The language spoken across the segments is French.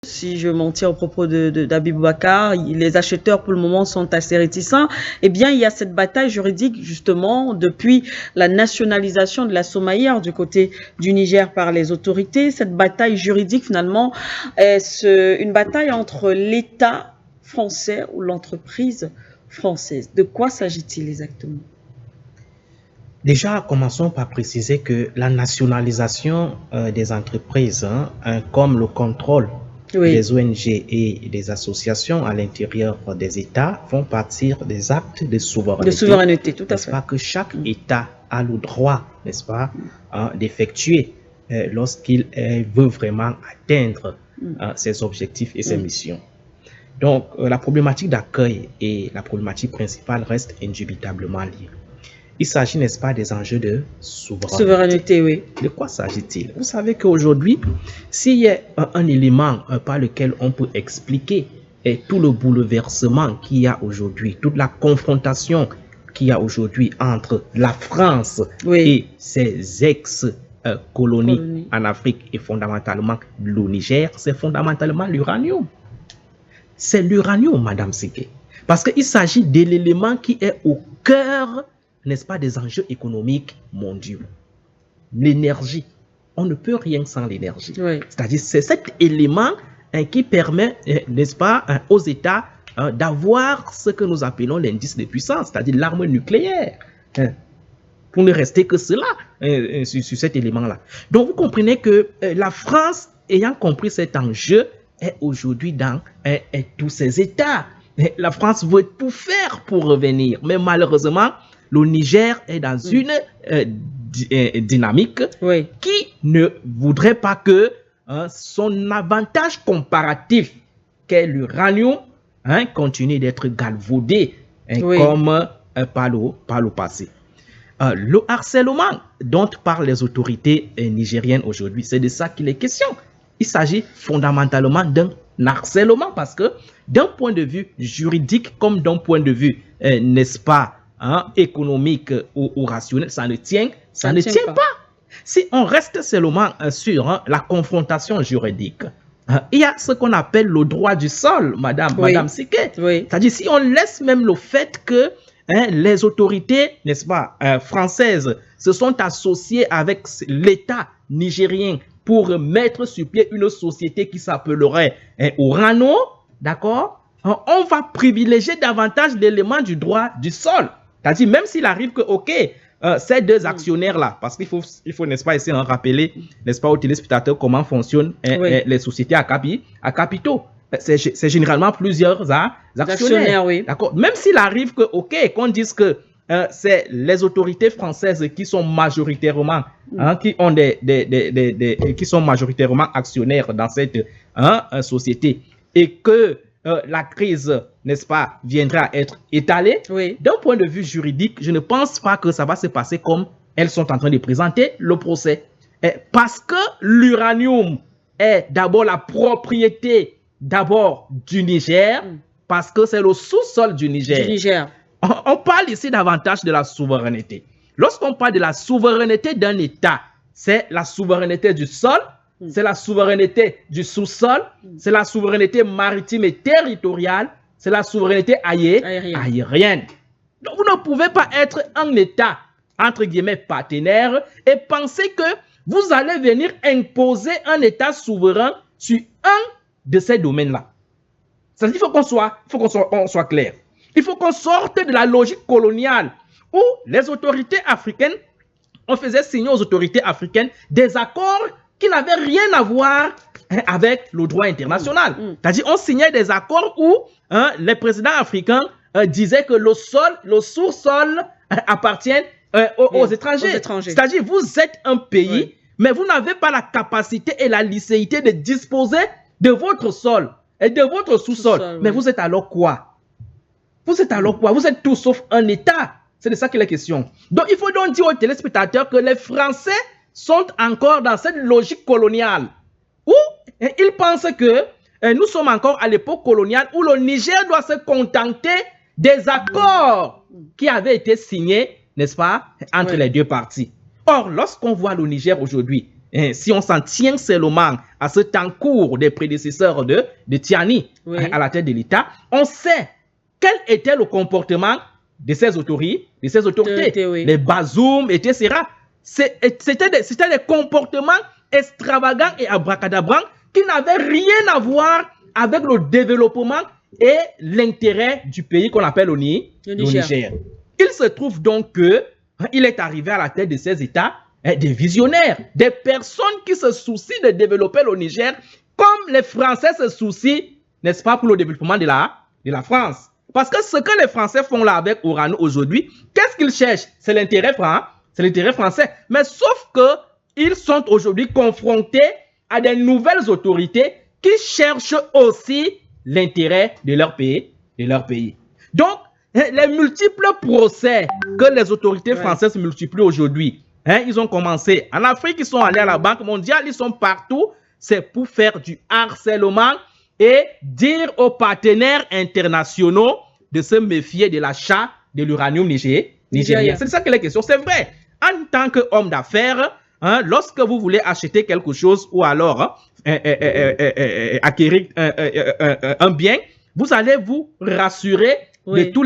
si je m'en tiens au propos d'Habib Bakar, les acheteurs pour le moment sont assez réticents. Eh bien, il y a cette bataille juridique justement depuis la nationalisation de la Somaïr du côté du Niger par les autorités. Cette bataille juridique finalement est une bataille entre l'État français ou l'entreprise française. De quoi s'agit-il exactement? Déjà, commençons par préciser que la nationalisation des entreprises, comme le contrôle des ONG et des associations à l'intérieur des États, font partir des actes de souveraineté. De souveraineté, tout à fait. N'est-ce pas que chaque État a le droit, n'est-ce pas, d'effectuer lorsqu'il veut vraiment atteindre ses objectifs et ses missions. Donc, la problématique d'accueil et la problématique principale restent indubitablement liées. Il s'agit, n'est-ce pas, des enjeux de souveraineté. Oui. De quoi s'agit-il? Vous savez qu'aujourd'hui, s'il y a un élément par lequel on peut expliquer tout le bouleversement qu'il y a aujourd'hui, toute la confrontation qu'il y a aujourd'hui entre la France et ses ex-colonies en Afrique et fondamentalement le Niger, c'est fondamentalement l'uranium. C'est l'uranium, Madame Ségué. Parce qu'il s'agit de l'élément qui est au cœur, n'est-ce pas, des enjeux économiques mondiaux. L'énergie. On ne peut rien sans l'énergie. C'est-à-dire, c'est cet élément qui permet, n'est-ce pas, aux États d'avoir ce que nous appelons l'indice de puissance, c'est-à-dire l'arme nucléaire. Pour ne rester que cela, sur cet élément-là. Donc, vous comprenez que la France, ayant compris cet enjeu, est aujourd'hui dans tous ces États. La France veut tout faire pour revenir, mais malheureusement, le Niger est dans une dynamique qui ne voudrait pas que son avantage comparatif qu'est l'uranium continue d'être galvaudé comme par le passé. Le harcèlement dont parlent les autorités nigériennes aujourd'hui, c'est de ça qu'il est question. Il s'agit fondamentalement d'un harcèlement parce que d'un point de vue juridique comme d'un point de vue, n'est-ce pas, économique ou rationnel, ça ne tient pas. Si on reste seulement sur la confrontation juridique, il y a ce qu'on appelle le droit du sol, Madame Siké. C'est-à-dire si on laisse même le fait que les autorités, n'est-ce pas, françaises se sont associées avec l'État nigérien pour mettre sur pied une société qui s'appellerait Orano, d'accord? On va privilégier davantage l'élément du droit du sol. C'est-à-dire, même s'il arrive que, ces deux actionnaires-là, parce qu'il faut, n'est-ce pas, essayer de rappeler, n'est-ce pas, aux téléspectateurs comment fonctionnent les sociétés à capitaux. C'est généralement plusieurs actionnaires. D'accord? Même s'il arrive que, qu'on dise que c'est les autorités françaises qui sont majoritairement, qui sont majoritairement actionnaires dans cette société et que la crise, n'est-ce pas, viendra à être étalée. D'un point de vue juridique, je ne pense pas que ça va se passer comme elles sont en train de présenter le procès. Parce que l'uranium est d'abord la propriété du Niger, parce que c'est le sous-sol du Niger. On parle ici davantage de la souveraineté. Lorsqu'on parle de la souveraineté d'un État, c'est la souveraineté du sol, c'est la souveraineté du sous-sol, c'est la souveraineté maritime et territoriale, c'est la souveraineté aérienne. Donc, vous ne pouvez pas être un État, entre guillemets, partenaire et penser que vous allez venir imposer un État souverain sur un de ces domaines-là. C'est-à-dire qu'il faut qu'on soit clair. Il faut qu'on sorte de la logique coloniale où les autorités africaines, on faisait signer aux autorités africaines des accords qui n'avaient rien à voir avec le droit international. C'est-à-dire on signait des accords où les présidents africains disaient que le sous-sol appartient aux étrangers. C'est-à-dire vous êtes un pays, mais vous n'avez pas la capacité et la licéité de disposer de votre sol et de votre sous-sol. Mais vous êtes alors quoi? Vous êtes alors quoi? Vous êtes tout sauf un État. C'est de ça qu'il est question. Donc, il faut donc dire aux téléspectateurs que les Français sont encore dans cette logique coloniale où ils pensent que nous sommes encore à l'époque coloniale où le Niger doit se contenter des accords qui avaient été signés, n'est-ce pas, entre les deux parties. Or, lorsqu'on voit le Niger aujourd'hui, si on s'en tient seulement à ce temps court des prédécesseurs de Tiani à la tête de l'État, on sait quel était le comportement de ces autorités, les Bazoum, etc. C'était des comportements extravagants et abracadabrants qui n'avaient rien à voir avec le développement et l'intérêt du pays qu'on appelle le Niger. Il se trouve donc qu'il est arrivé à la tête de ces États des visionnaires, des personnes qui se soucient de développer le Niger comme les Français se soucient, n'est-ce pas, pour le développement de la France. Parce que ce que les Français font là avec Orano aujourd'hui, qu'est-ce qu'ils cherchent? C'est l'intérêt français. Mais sauf qu'ils sont aujourd'hui confrontés à des nouvelles autorités qui cherchent aussi l'intérêt de leur pays. Donc, les multiples procès que les autorités françaises multiplient aujourd'hui, ils ont commencé en Afrique, ils sont allés à la Banque mondiale, ils sont partout. C'est pour faire du harcèlement et dire aux partenaires internationaux de se méfier de l'achat de l'uranium nigérien. C'est ça que la question. C'est vrai. En tant qu'homme d'affaires, lorsque vous voulez acheter quelque chose ou alors acquérir un bien, vous allez vous rassurer de tous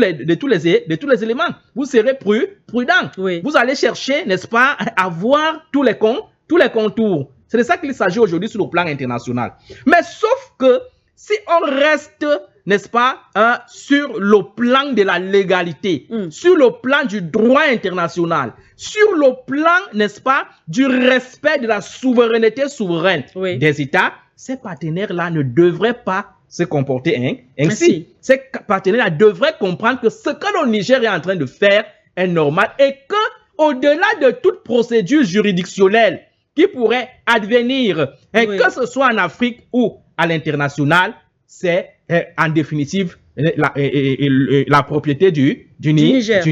les éléments. Vous serez prudent. Vous allez chercher, n'est-ce pas, à voir tous les contours. C'est de ça qu'il s'agit aujourd'hui sur le plan international. Mais sauf que si on reste, n'est-ce pas, sur le plan de la légalité, sur le plan du droit international, sur le plan, n'est-ce pas, du respect de la souveraineté souveraine des États, ces partenaires-là ne devraient pas se comporter ainsi. Ces partenaires-là devraient comprendre que ce que le Niger est en train de faire est normal et que, au-delà de toute procédure juridictionnelle qui pourrait advenir, que ce soit en Afrique ou à l'international, c'est en définitive la propriété du Niger.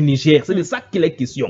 C'est de ça qu'il est question.